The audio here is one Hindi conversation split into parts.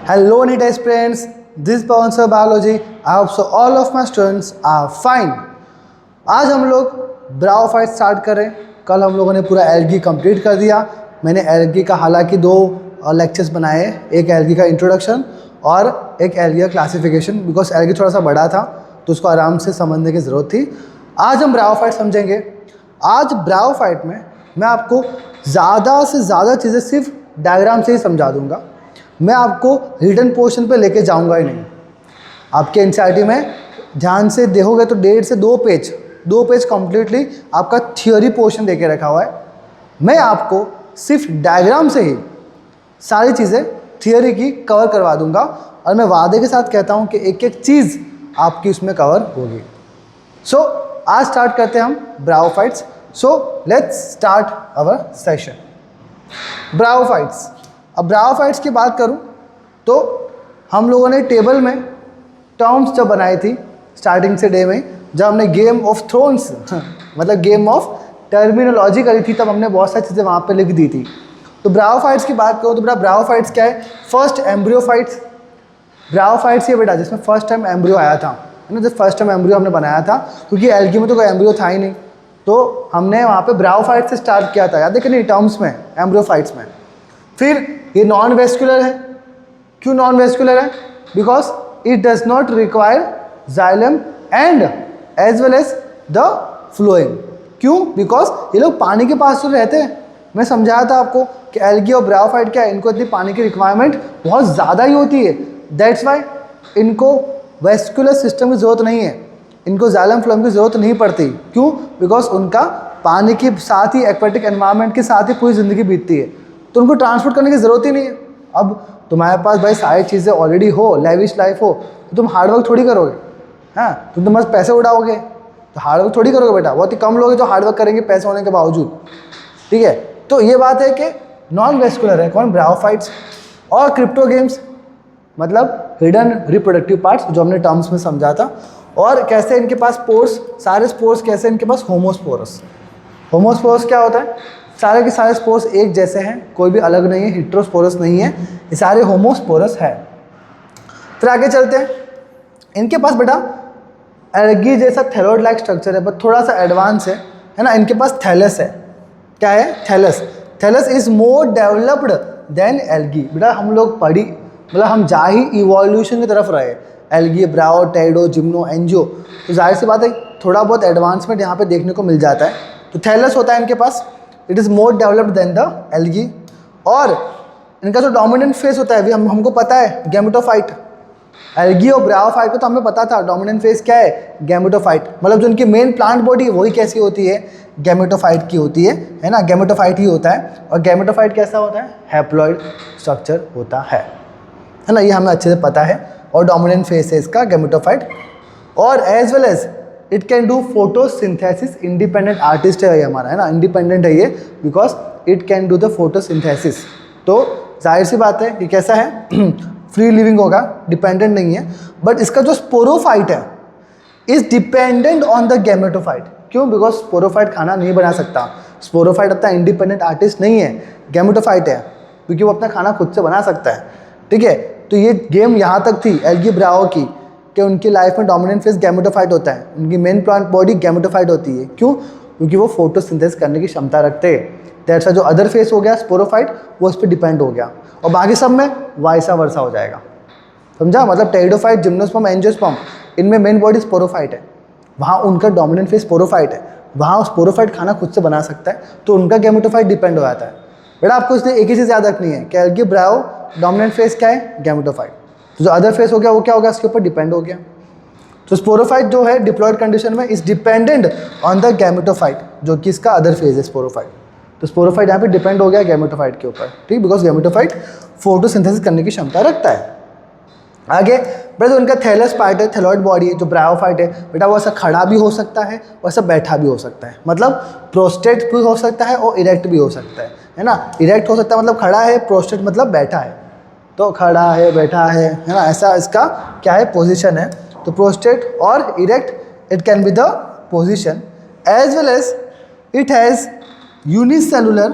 Hello, NEET aspirants. This is Pawan Sir Biology. I hope so all of my students are fine. आज हम लोग ब्रायोफाइट स्टार्ट करें। कल हम लोगों ने पूरा एल्गी कंप्लीट कर दिया। मैंने एल्गी का हालांकि 2 लेक्चर्स बनाए, एक एल्गी का इंट्रोडक्शन और एक एल्गी का क्लासिफिकेशन, बिकॉज एल्गी थोड़ा सा बड़ा था तो उसको आराम से समझने की ज़रूरत थी। आज हम ब्रायोफाइट समझेंगे। आज ब्रायोफाइट में मैं आपको ज़्यादा से ज़्यादा चीज़ें सिर्फ डायग्राम से ही समझा दूंगा। मैं आपको रिटन पोर्शन पे लेके जाऊंगा ही नहीं। आपके एनसीईआरटी में ध्यान से देखोगे तो 1.5 से 2 पेज कम्प्लीटली आपका थियोरी पोर्शन देके रखा हुआ है। मैं आपको सिर्फ डायग्राम से ही सारी चीज़ें थियोरी की कवर करवा दूंगा और मैं वादे के साथ कहता हूँ कि एक एक चीज़ आपकी उसमें कवर होगी। सो आज स्टार्ट करते हैं हम bryophytes. So let's start our session. Bryophytes. अब ब्रायोफाइट्स की बात करूं तो हम लोगों ने टेबल में टर्म्स जब बनाई थी स्टार्टिंग से डे में, जब हमने गेम ऑफ थ्रोन्स मतलब गेम ऑफ टर्मिनोलॉजी करी थी, तब हमने बहुत सारी चीज़ें वहाँ पे लिख दी थी। तो ब्रायोफाइट्स की बात करूँ तो बेटा ब्रायोफाइट्स क्या है? First embryophytes. ब्रायोफाइट्स ये बेटा जिसमें फर्स्ट टाइम एम्ब्रियो आया था, है ना, जब फर्स्ट टाइम एम्ब्रियो हमने बनाया था, क्योंकि एल्गी में तो कोई एम्ब्रियो था ही नहीं, तो हमने वहाँ पे ब्रायोफाइट से स्टार्ट किया था। याद है कि नहीं? टर्म्स में, एम्ब्रियोफाइट्स में। फिर ये नॉन वेस्कुलर है। क्यों नॉन वेस्कुलर है? Because it does not require xylem and as well as the phloem. क्यों? बिकॉज ये लोग पानी के पास तो रहते हैं। मैं समझाया था आपको कि एल्गी और ब्रायोफाइट क्या है, इनको इतनी पानी की रिक्वायरमेंट बहुत ज़्यादा ही होती है। दैट्स वाई इनको वेस्कुलर सिस्टम की ज़रूरत नहीं है, इनको जाइलम फ्लोएम की ज़रूरत नहीं पड़ती। क्यों? बिकॉज उनका पानी के साथ ही, एक्वेटिक एनवायरनमेंट के साथ ही पूरी ज़िंदगी बीतती है, तो उनको ट्रांसपोर्ट करने की ज़रूरत ही नहीं है। अब तुम्हारे पास भाई सारी चीज़ें ऑलरेडी हो, लेविश लाइफ हो, तो तुम हार्डवर्क थोड़ी करोगे। हाँ, तुम बस पैसे उड़ाओगे तो हार्डवर्क थोड़ी करोगे बेटा। बहुत ही कम लोग हैं जो हार्डवर्क करेंगे पैसे होने के बावजूद। ठीक है, तो ये बात है कि नॉन वेस्कुलर है कौन? ब्रायोफाइट्स। और क्रिप्टोगेम्स मतलब हिडन रिप्रोडक्टिव पार्ट्स, जो हमने टर्म्स में समझा था। और कैसे इनके पास स्पोर्स, सारे स्पोर्स कैसे इनके पास? होमोस्पोरस। होमोस्पोरस क्या होता है? सारे के सारे स्पोर्स एक जैसे हैं, कोई भी अलग नहीं है, हेटेरोस्पोरस नहीं है, ये सारे होमोस्पोरस है। फिर आगे चलते हैं। इनके पास बेटा एल्गी जैसा थैलोइड लाइक स्ट्रक्चर है, बट थोड़ा सा एडवांस है ना। इनके पास थैलस है। क्या है? Thallus. Thallus is more developed than algae. बेटा हम लोग पढ़ी, मतलब हम जा ही इवोल्यूशन की तरफ रहे। एल्गी, ब्रायो, टेडो, जिम्नो, एंजियो, तो जाहिर सी बात है थोड़ा बहुत एडवांसमेंट यहाँ पे देखने को मिल जाता है। तो थैलस होता है इनके पास, it is more developed than the algae. और इनका जो डोमिनेंट फेस होता है हमको पता है, गैमेटोफाइट। एल्गी और ब्रायोफाइट को तो हमें पता था डोमिनेंट फेस क्या है, गैमेटोफाइट। मतलब जो इनकी मेन प्लांट बॉडी है वही कैसी होती है? गैमेटोफाइट की होती है ना। गैमेटोफाइट ही होता है। और गैमेटोफाइट कैसा होता है? हैप्लॉइड स्ट्रक्चर होता है ना। ये हमें अच्छे से पता है। और डोमिनेंट फेस है इसका गैमेटोफाइट। और as well as it can do photosynthesis. Independent artist है ये हमारा, है ना, इंडिपेंडेंट है ये, because it can do the photosynthesis. तो जाहिर सी बात है ये कैसा है? फ्री लिविंग होगा, डिपेंडेंट नहीं है। बट इसका जो स्पोरोफाइट है is dependent on the gametophyte. क्यों? बिकॉज स्पोरोफाइट खाना नहीं बना सकता। स्पोरोफाइट अपना इंडिपेंडेंट आर्टिस्ट नहीं है, गैमेटोफाइट है, क्योंकि वो अपना खाना खुद से बना सकता है। ठीक है, तो ये गेम यहाँ तक थी एल्गी ब्रायो की कि उनकी लाइफ में डोमिनेंट फेस गैमेटोफाइट होता है, उनकी मेन प्लांट बॉडी गैमेटोफाइट होती है। क्यों? क्योंकि वो फोटोसिंथेसिस करने की क्षमता रखते हैं। दैट्स जो अदर फेस हो गया स्पोरोफाइट, वो उस पर डिपेंड हो गया, और बाकी सब में वाइसा वर्सा हो जाएगा। समझा? मतलब टेरिडोफाइट, जिम्नोस्पर्म, एंजियोस्पर्म, इनमें मेन बॉडी स्पोरोफाइट है, वहाँ उनका डोमिनेंट फेस स्पोरोफाइट है, वहाँ स्पोरोफाइट खाना खुद से बना सकता है, तो उनका गैमेटोफाइट डिपेंड हो जाता है। बेटा आपको इसलिए एक ही चीज़ याद रखनी है कि एल्गी ब्रायो डोमिनेंट फेस क्या है? गैमेटोफाइट। तो जो अदर फेस हो गया वो क्या हो गया? इसके ऊपर डिपेंड हो गया। तो स्पोरोफाइट जो है डिप्लॉयड कंडीशन में is dependent on the gametophyte, जो कि इसका अदर फेज है स्पोरोफाइट। तो स्पोरोफाइट यहाँ पे डिपेंड हो गया गैमेटोफाइट के ऊपर। ठीक, बिकॉज गैमेटोफाइट फोटोसिंथेसिस करने की क्षमता रखता है। आगे बेटा जो उनका थैलस पार्ट है, थैलॉइड बॉडी है, जो ब्रायोफाइट है बेटा, वो ऐसा खड़ा भी हो सकता है, वैसा बैठा भी हो सकता है। मतलब प्रोस्टेट भी हो सकता है और इरेक्ट भी हो सकता है ना। इरेक्ट हो सकता है मतलब खड़ा है, प्रोस्टेट मतलब बैठा है, तो खड़ा है, बैठा है ना, ऐसा इसका क्या है? पोजीशन है। तो प्रोस्टेट और erect it can be the position. As well as it has unicellular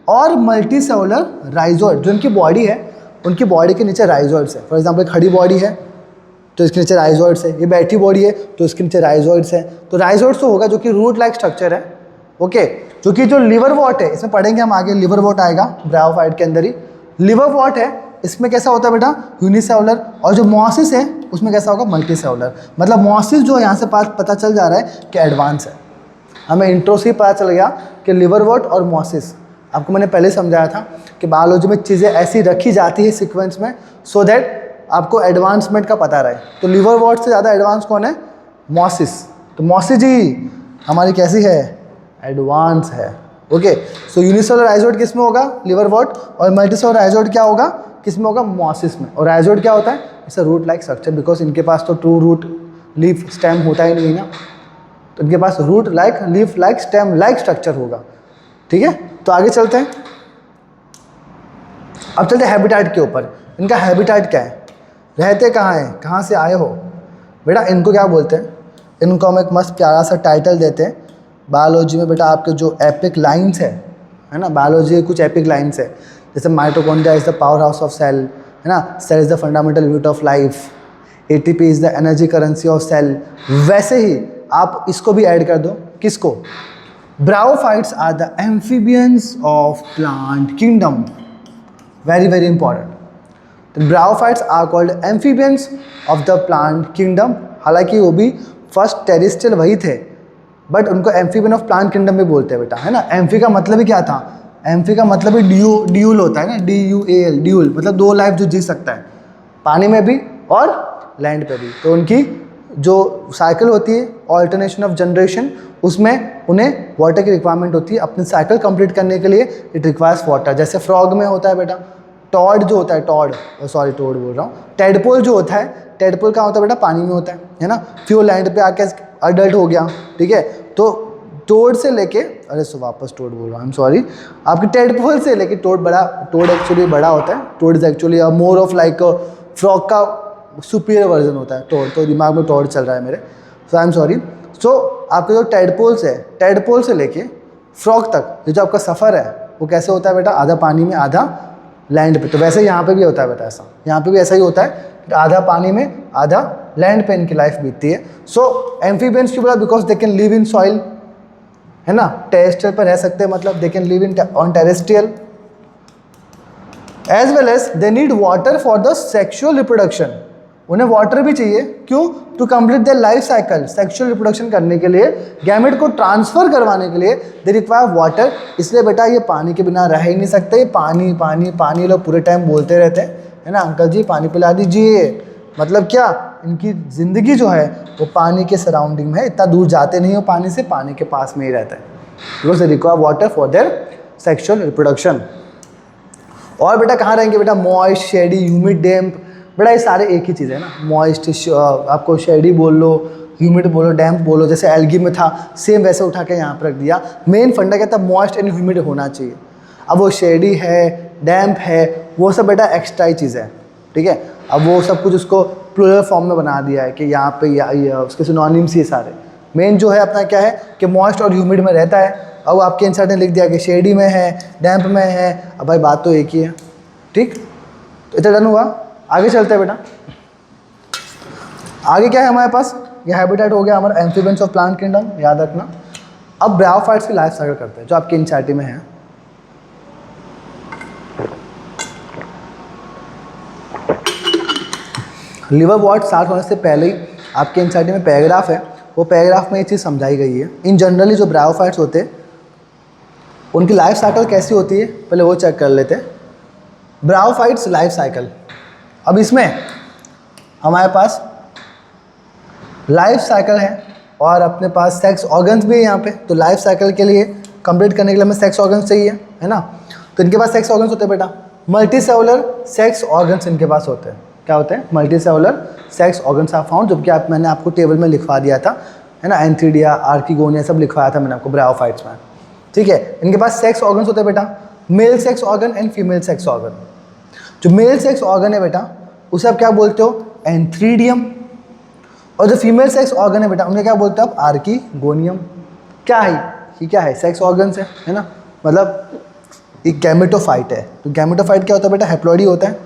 और मल्टीसेलुलर राइजोइड। जो इनकी बॉडी है उनकी बॉडी के नीचे राइजोइड्स है। फॉर एग्जाम्पल खड़ी बॉडी है तो इसके नीचे राइजोइड्स है, ये बैठी बॉडी है तो इसके नीचे राइजोइड्स है। तो राइजोइड्स तो होगा जो कि रूट लाइक स्ट्रक्चर है, ओके। जो कि जो लिवर वॉट है, इसमें पढ़ेंगे हम आगे, लिवर वॉट आएगा ब्रायोफाइट के अंदर ही। लिवर वॉट है, इसमें कैसा होता है बेटा, यूनिसेलुलर। और जो मोसिस है उसमें कैसा होगा, मल्टीसेलुलर। मतलब मोसिस जो यहाँ से पता चल जा रहा है कि एडवांस है। हमें इंट्रो से ही पता चल गया कि लिवर वॉट और मोसिस, आपको मैंने पहले समझाया था कि बायोलॉजी में चीज़ें ऐसी रखी जाती है सीक्वेंस में सो दैट आपको एडवांसमेंट का पता रहे। तो लिवर वॉट से ज़्यादा एडवांस कौन है, मोसिस। तो मोसिस जी हमारी कैसी है, एडवांस है, ओके। सो यूनिसेलुलर राइजोइड किस में होगा, लिवर वॉट। और मल्टीसेलुलर राइजोइड क्या होगा, किस में होगा, मोसिस में। और राइजोइड क्या होता है, it's a root like structure, because इनके पास तो ट्रू रूट लीफ स्टेम होता ही नहीं ना, तो इनके पास root like leaf like stem like structure होगा, ठीक है। तो आगे चलते हैं, अब चलते हैं हैबिटेट के ऊपर। इनका हैबिटेट क्या है, रहते कहाँ हैं, कहाँ से आए हो बेटा, इनको क्या बोलते हैं। इनको हम एक मस्त प्यारा सा टाइटल देते हैं बायोलॉजी में बेटा, आपके जो एपिक लाइन्स है ना, बायोलॉजी के कुछ एपिक लाइन्स है, जैसे mitochondria is the power house of cell, है ना, cell is the fundamental unit of life, ATP is the energy currency of cell. वैसे ही आप इसको भी ऐड कर दो, किसको, bryophytes are the amphibians of plant kingdom, very very important. तो bryophytes are called amphibians of the plant kingdom. हालांकि वो भी फर्स्ट टेरेस्ट्रियल वही थे, बट उनको एम्फीबियन ऑफ प्लांट किंगडम भी बोलते हैं बेटा, है ना। एम्फी का मतलब ही क्या था, एम्फी का मतलब ही ड्यूल होता है ना, DUAL, ड्यूल मतलब दो लाइफ जो जी सकता है, पानी में भी और लैंड पे भी। तो उनकी जो साइकिल होती है ऑल्टरनेशन ऑफ जनरेशन, उसमें उन्हें वाटर की रिक्वायरमेंट होती है अपनी साइकिल कंप्लीट करने के लिए, इट रिक्वायर्स वाटर। जैसे फ्रॉग में होता है बेटा, टॉड जो होता है, टॉड बोल रहा हूँ, टेडपोल जो होता है, टेडपोल का होता है बेटा, पानी में होता है ना। फिर वो लैंड पे आके अडल्ट हो गया, ठीक है। तो टोड से लेके, अरे सो वापस टोड बोल रहा हूँ, आई एम सॉरी, आपके टेडपोल से लेके टोड एक्चुअली बड़ा होता है। Toad is actually more of like frog का सुपीरियर वर्जन होता है टोड, तो दिमाग में टोड चल रहा है मेरे, सो आई एम सॉरी। सो आपके जो टेडपोल्स है, टेडपोल से लेके फ्रॉग तक ये जो आपका सफ़र है वो कैसे होता है बेटा, आधा पानी में आधा लैंड पे। तो वैसे यहाँ पे भी होता है बेटा, ऐसा यहाँ पे भी ऐसा ही होता है, आधा पानी में आधा लैंड पे इनकी लाइफ बीतती है। सो एम्फीबियंस क्यों बोला, because they can live in soil, है ना, टेरेस्ट्रियल पर रह सकते हैं, मतलब they can live in on terrestrial, as well as they need water for the sexual reproduction. उन्हें वाटर भी चाहिए, क्यों, to complete their life cycle, sexual reproduction करने के लिए, गैमेट को ट्रांसफर करवाने के लिए दे रिक्वायर वाटर। इसलिए बेटा ये पानी के बिना रह ही नहीं सकते, ये पानी पानी पानी लोग पूरे टाइम बोलते रहते हैं, है ना, अंकल जी पानी पिला दीजिए। मतलब क्या, इनकी ज़िंदगी जो है वो पानी के सराउंडिंग में है, इतना दूर जाते नहीं हो पानी से, पानी के पास में ही रहता है, because they require water for their sexual reproduction. और बेटा कहाँ रहेंगे बेटा, मॉइस्ट, शेडी, ह्यूमिड, डैम्प। बेटा ये सारे एक ही चीज़ है ना, मॉइस्ट, आपको शेडी बोल लो, ह्यूमिड बोलो, डैम्प बोलो, जैसे एल्गी में था सेम वैसे उठा के यहाँ पर रख दिया। मेन फंडा क्या था, मॉइस्ट एंड ह्यूमिड होना चाहिए। अब वो शेडी है, डैम्प है, वो सब बेटा एक्स्ट्रा ही चीज़ है, ठीक है। अब वो सब कुछ उसको प्लूरल फॉर्म में बना दिया है कि यहाँ पे या उसके सिनोनिम्स ये सारे। मेन जो है अपना क्या है कि मॉइस्ट और ह्यूमिड में रहता है। अब आपके इंसर्ट ने लिख दिया कि शेडी में है, डैम्प में है, अब भाई बात तो एक ही है, ठीक। तो इतना डन हुआ, आगे चलते हैं बेटा। आगे क्या है हमारे पास, ये हैबिटेट हो गया हमारा एम्फीबियंस ऑफ प्लांट किंगडम, याद रखना। अब ब्रायोफाइट्स की लाइफ साइकिल करते हैं जो आपके एनसीईआरटी में है। लिवर वॉट स्टार्ट होने से पहले ही आपके एनसीईआरटी में पैराग्राफ है, वो पैराग्राफ में ये चीज़ समझाई गई है। इन जनरली जो ब्रायोफाइट्स होते हैं उनकी लाइफ साइकिल कैसी होती है, पहले वो चेक कर लेते हैं। ब्रायोफाइट्स लाइफ साइकिल, अब इसमें हमारे पास लाइफ साइकिल है और अपने पास सेक्स ऑर्गन्स भी है यहाँ पे। तो लाइफ साइकिल के लिए कंप्लीट करने के लिए हमें सेक्स ऑर्गन्स चाहिए, है ना। तो इनके पास सेक्स ऑर्गन्स होते हैं बेटा, मल्टी सेलुलर सेक्स ऑर्गन्स इनके पास होते हैं। क्या होते हैं, multi cellular sex organs are found, जबकि आप मैंने आपको टेबल में लिखवा दिया था, है ना, एंथीडिया, आर्किगोनिया सब लिखवाया था मैंने आपको ब्रायोफाइट्स में, ठीक है। इनके पास सेक्स ऑर्गन्स होते हैं बेटा, male sex organ and female sex organ. जो मेल सेक्स ऑर्गन है बेटा उसे आप क्या बोलते हो, एंथ्रीडियम। और जो फीमेल सेक्स ऑर्गन है बेटा उन्हें क्या बोलते हो आप, आर्किगोनियम। क्या है ये, क्या है, सेक्स ऑर्गन्स है ना, मतलब एक गैमेटोफाइट है। तो गैमेटोफाइट क्या होता है बेटा, हैप्लॉइडी होता है,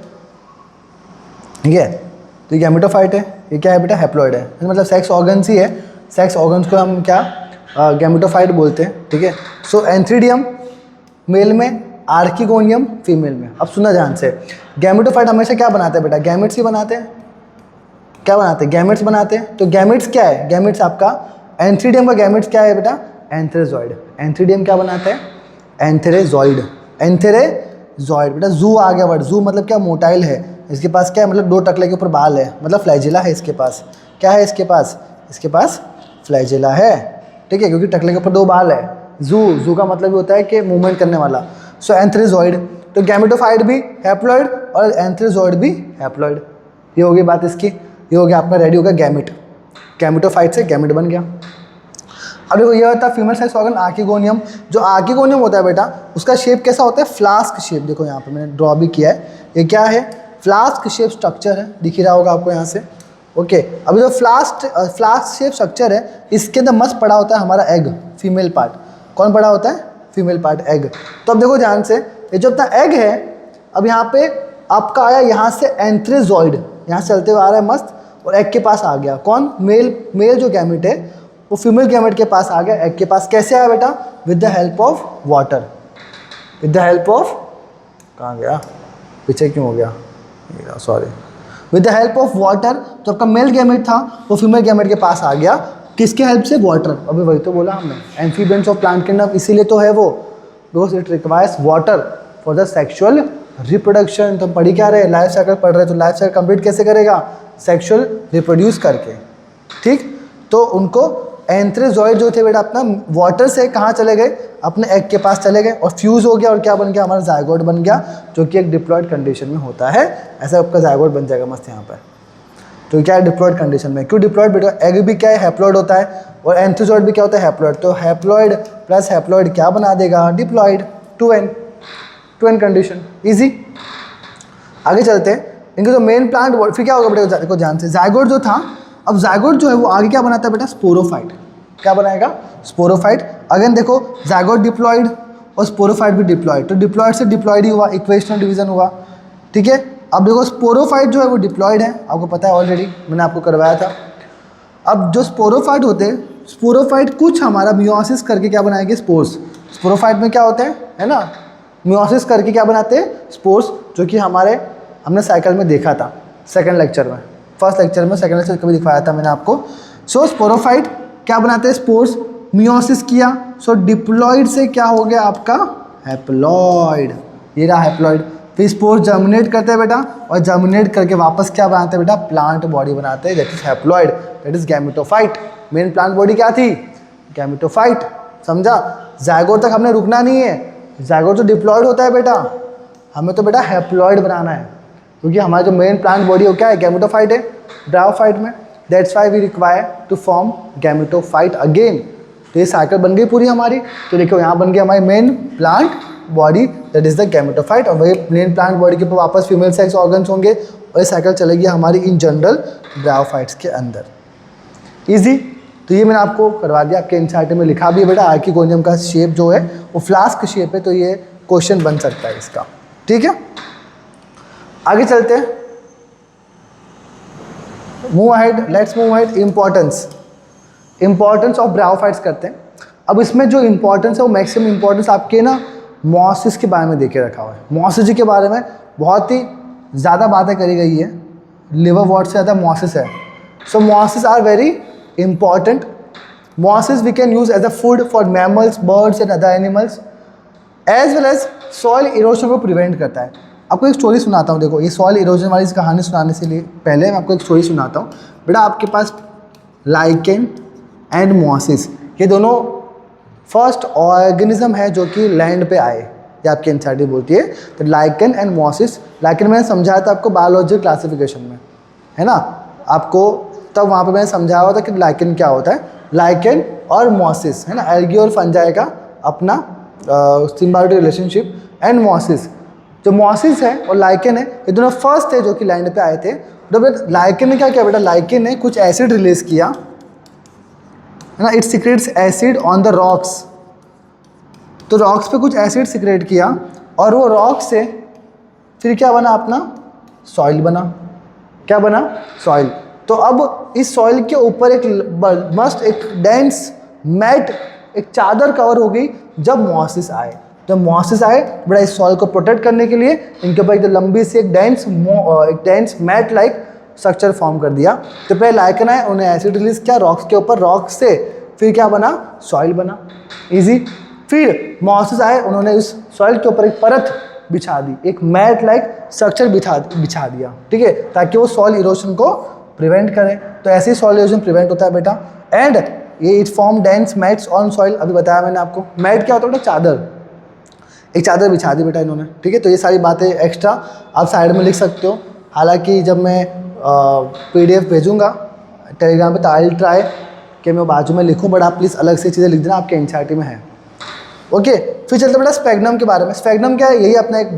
ठीक है। तो ये गैमेटोफाइट है, ये क्या है बेटा, हैप्लॉइड है, मतलब सेक्स ऑर्गन्स ही है, सेक्स ऑर्गन्स को हम क्या गैमेटोफाइट बोलते हैं। ठीक है। सो एंथ्रीडियम मेल में, आर्किगोनियम फीमेल में। अब सुना ध्यान से, गैमेटोफाइट हमेशा क्या बनाते हैं बेटा, गैमेट्स ही बनाते हैं। क्या बनाते हैं, गैमेट्स बनाते हैं। तो गैमेट्स क्या है, गैमेट्स आपका एंथ्रीडियम का गैमेट्स क्या है बेटा, एंथेरेजॉइड। एंथ्रीडियम क्या बनाता है, एंथेरेजॉइड। एंथेरेजॉइड बेटा, जू आ गया वर्ड, जू मतलब क्या, मोटाइल है। इसके पास क्या है, मतलब 2 टकले के ऊपर बाल है, मतलब फ्लैजिला है इसके पास। क्या है इसके पास फ्लैजिला है। ठीक है, क्योंकि टकले के ऊपर 2 बाल है। जू का मतलब होता है कि मूवमेंट करने वाला। सो एंथेरेजॉइड। तो गैमेटोफाइट भी हैप्लॉइड और एंथेरेजॉइड भी हैप्लॉइड। ये हो गई बात इसकी, ये हो गया आपका, रेडी हो गया गैमेट। गैमेटोफाइट से गैमेट बन गया। अब देखो ये होता है फीमेल सेक्स ऑर्गन आर्किगोनियम। जो आर्किगोनियम होता है बेटा, उसका शेप कैसा होता है, फ्लास्क शेप। देखो यहाँ पे मैंने ड्रॉ भी किया है, ये क्या है, फ्लास्क शेप स्ट्रक्चर है, दिख ही रहा होगा आपको यहाँ से। ओके। अभी जो फ्लास्क शेप स्ट्रक्चर है, इसके अंदर मस्त पड़ा होता है हमारा एग, फीमेल पार्ट। कौन पड़ा होता है, फीमेल पार्ट, एग। तो अब देखो ध्यान से, ये जो अपना एग है, अब यहाँ पे आपका आया यहाँ से एंथ्रेजॉइड, यहाँ से चलते हुए आ रहा है मस्त, और एग के पास आ गया। कौन, मेल जो गैमेट है वो फीमेल गैमेट के पास आ गया, एग के पास। कैसे आया बेटा, with the help of water. With the help of, कहाँ गया, पीछे क्यों हो गया, sorry, with the help of water. तो आपका मेल गैमेट था वो फीमेल गैमेट के पास आ गया, किसके हेल्प से, वाटर। अभी वही तो बोला हमने, एम्फीबियंस ऑफ प्लांट किंगडम, इसीलिए तो है वो, because it requires water for the sexual reproduction. तो पढ़ी क्या रहे, लाइफ साइकिल पढ़ रहे, तो लाइफ साइकिल कंप्लीट कैसे करेगा, सेक्शुअल रिप्रोड्यूस करके। ठीक। तो उनको एंथ्रेजॉइड जो थे बेटा, अपना वाटर से कहाँ चले गए, अपने एग के पास चले गए, और फ्यूज हो गया, और क्या बन गया, हमारा जायगोट बन गया, जो कि एक डिप्लॉयड कंडीशन में होता है। ऐसा आपका जायगोट बन जाएगा मस्त यहाँ पर। तो क्या है, डिप्लॉयड कंडीशन में। क्यों डिप्लॉयड बेटा, एग भी क्या है, हैप्लॉयड होता है, और एंथ्रेजॉइड भी क्या होता है, हैप्लॉयड। तो हैप्लॉयड प्लस हैप्लॉयड क्या बना देगा, डिप्लॉयड, 2n कंडीशन, ईजी। आगे चलते हैं, इनके जो मेन प्लांट, फिर क्या होगा बेटा, देखो ध्यान से, जायगोट जो था, अब जायगोट जो है वो आगे क्या बनाता है बेटा, स्पोरोफाइट। क्या बनाएगा, स्पोरोफाइट। अगेन देखो, जायगोट डिप्लॉयड और स्पोरोफाइट भी डिप्लॉयड, तो डिप्लॉयड से डिप्लॉयड ही हुआ, इक्वेशनल डिवीजन हुआ। ठीक है। अब देखो स्पोरोफाइट जो है वो डिप्लॉयड है, आपको पता है ऑलरेडी, मैंने आपको करवाया था। अब जो स्पोरोफाइट होते हैं, स्पोरोफाइट कुछ हमारा मियोसिस करके क्या बनाएंगे, स्पोर्स। स्पोरोफाइट में क्या होते हैं, है ना, मियोसिस करके क्या बनाते हैं, स्पोर्स, जो कि हमने साइकिल में देखा था, सेकंड लेक्चर में, फर्स्ट लेक्चर में, सेकंड लेक्चर कभी दिखाया था मैंने आपको। सो स्पोरोफाइट क्या बनाते हैं, स्पोर्स, मियोसिस किया, सो डिप्लॉयड से क्या हो गया आपका, हैप्लॉयड। ये रहा हैप्लॉयड। फिर स्पोर्स जर्मिनेट करते हैं बेटा, और जर्मिनेट करके वापस क्या बनाते हैं बेटा, प्लांट बॉडी बनाते हैं, that is haploid, that is gametophyte. Main plant body क्या थी, गैमेटोफाइट। समझा, जायगोट तक हमने रुकना नहीं है, जायगोट जो डिप्लॉयड होता है बेटा, हमें तो बेटा हैप्लॉयड बनाना है, क्योंकि हमारा जो मेन प्लांट बॉडी हो क्या है, गैमेटोफाइट है, ब्रायोफाइट में। That's why we require to form gametophyte again. तो ये साइकिल बन गई पूरी हमारी। तो देखो यहाँ बन गई हमारी main plant body, that is the gametophyte, और वही मेन प्लांट बॉडी के ऊपर वापस फीमेल सेक्स ऑर्गन्स होंगे, और ये साइकिल चलेगी हमारी इन जनरल ब्रायोफाइट्स के अंदर। ईजी। तो ये मैंने आपको करवा दिया, आपके एनसीईआरटी में लिखा भी है बेटा, आर्किगोनियम का शेप जो है वो फ्लास्क शेप है, तो ये क्वेश्चन बन सकता है इसका। ठीक है, आगे चलते हैं, move ahead, let's move ahead. Importance of bryophytes करते हैं। अब इसमें जो इंपॉर्टेंस है वो मैक्सिमम इंपॉर्टेंस आपके ना मोसिस के बारे में देखे रखा हुआ है। मोसिस के बारे में बहुत ही ज़्यादा बातें करी गई है, लिवर वॉट से ज़्यादा मोसिस है। So mosses are very important. Mosses we can use as a food for mammals, birds and other animals, as well as soil erosion को प्रिवेंट करता है। आपको एक स्टोरी सुनाता हूँ। देखो, ये सॉइल इरोजन वाली कहानी सुनाने से लिए पहले मैं आपको एक स्टोरी सुनाता हूँ। बेटा, आपके पास लाइकेन एंड मोसिस, ये दोनों फर्स्ट ऑर्गेनिज्म है जो कि लैंड पे आए, ये आपकी एनसीईआरटी बोलती है। तो लाइकेन एंड मोसिस, लाइकेन मैंने समझाया था आपको बायोलॉजिकल क्लासिफिकेशन में, है ना, आपको तब वहाँ पे मैंने समझाया हुआ था कि लाइकेन क्या होता है। लाइकेन और मोसिस, है ना, एल्गी और फंजाई का अपना सिम्बायोटिक रिलेशनशिप। एंड मोसिस, जो मोसिस है और लाइकेन है, ये दोनों फर्स्ट थे जो कि लैंड पे आए थे। तो लाइकेन ने क्या किया बेटा, लाइकेन ने कुछ एसिड रिलीज किया, है ना, it secretes acid on the rocks. तो रॉक्स पे कुछ एसिड सिक्रेट किया, और वो रॉक से फिर क्या बना, अपना सॉइल बना। क्या बना? सॉइल। तो अब इस सॉइल के ऊपर एक डेंस मैट, एक चादर कवर हो गई जब मोसिस आए। जब मोसिस आए बड़ा इस सॉइल को प्रोटेक्ट करने के लिए इनके ऊपर एक लंबी सी एक dense mat like structure form कर दिया। तो पहले लाइकन आए, उन्हें एसिड रिलीज किया रॉक्स के ऊपर, रॉक से फिर क्या बना? सॉइल बना। इजी। फिर मोसिस आए, उन्होंने इस सॉइल के ऊपर एक परत बिछा दी, एक मैट लाइक स्ट्रक्चर बिछा दिया, ठीक है, ताकि वो सॉइल इरोशन को प्रिवेंट करे। तो ऐसे ही सॉइल इरोशन प्रिवेंट होता है बेटा। एंड ये it form dense mats on soil, अभी बताया मैंने आपको। मैट क्या होता है बेटा? चादर। एक चादर बिछा दी बेटा इन्होंने, ठीक है। तो ये सारी बातें एक्स्ट्रा आप साइड में लिख सकते हो। हालांकि जब मैं PDF भेजूंगा टेलीग्राम पे तो आई विल ट्राई कि मैं बाजू में लिखूं, बट आप प्लीज़ अलग से चीज़ें लिख देना, आपके NCERT में है। ओके, फिर चलते बेटा स्फेग्नम के बारे में। स्फेग्नम क्या है? यही अपना एक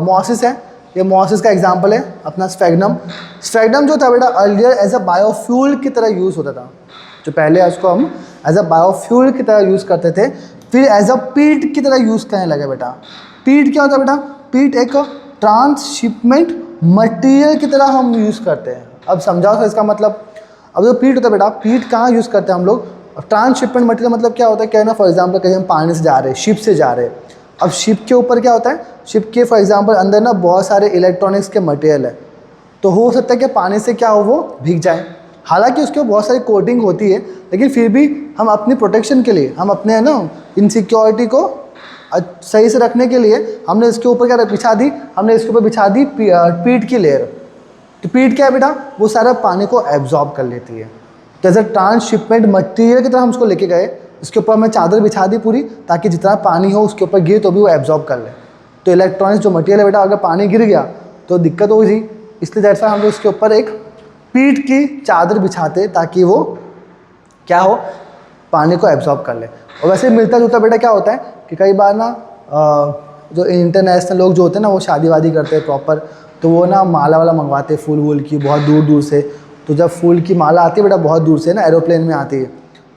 मोसिस है, ये मोसिस का एग्जाम्पल है अपना स्फेग्नम। स्फेग्नम जो था बेटा अर्लियर एज अ बायोफ्यूल की तरह यूज़ होता था। जो पहले उसको हम एज अ बायोफ्यूल की तरह यूज़ करते थे, फिर एज अ पीट की तरह यूज़ करने लगे बेटा। पीट क्या होता है बेटा? पीट एक ट्रांसशिपमेंट मटेरियल की तरह हम यूज़ करते हैं। अब समझाओ तो इसका मतलब। अब जो पीट होता है बेटा, पीट कहाँ यूज़ करते हैं हम लोग? ट्रांसशिपमेंट मटेरियल मतलब क्या होता है? क्या है ना, फॉर एग्जाम्पल कहीं हम पानी से जा रहे हैं, शिप से जा रहे हैं। अब शिप के ऊपर क्या होता है? शिप के फॉर एग्जाम्पल अंदर ना बहुत सारे इलेक्ट्रॉनिक्स के मटेरियल है, तो हो सकता है कि पानी से क्या हो, वो भीग जाए। हालांकि उसके बहुत सारी कोटिंग होती है, लेकिन फिर भी हम अपनी प्रोटेक्शन के लिए, हम अपने ना इनसिक्योरिटी को सही से रखने के लिए हमने इसके ऊपर क्या बिछा दी? हमने इसके ऊपर बिछा दी पीट की लेयर। तो पीट क्या है बेटा? वो सारा पानी को एब्जॉर्ब कर लेती है। जैसे ट्रांसशिपमेंट मटेरियल की तरह हम उसको लेके गए, इसके ऊपर हमने चादर बिछा दी पूरी, ताकि जितना पानी हो उसके ऊपर गिरे तो भी वो एब्जॉर्ब कर ले। तो इलेक्ट्रॉनिक्स जो मटेरियल है बेटा, अगर पानी गिर गया तो दिक्कत होगी, इसलिए जैसा हम उसके ऊपर एक पीट की चादर बिछाते ताकि वो क्या हो, पानी को एब्जॉर्ब कर ले। और वैसे मिलता जुलता बेटा क्या होता है कि कई बार ना जो इंटरनेशनल लोग जो होते हैं ना, वो शादी वादी करते हैं प्रॉपर, तो वो ना माला वाला मंगवाते हैं फूल वूल की बहुत दूर दूर से। तो जब फूल की माला आती है बेटा बहुत दूर से ना, एरोप्लेन में आती है,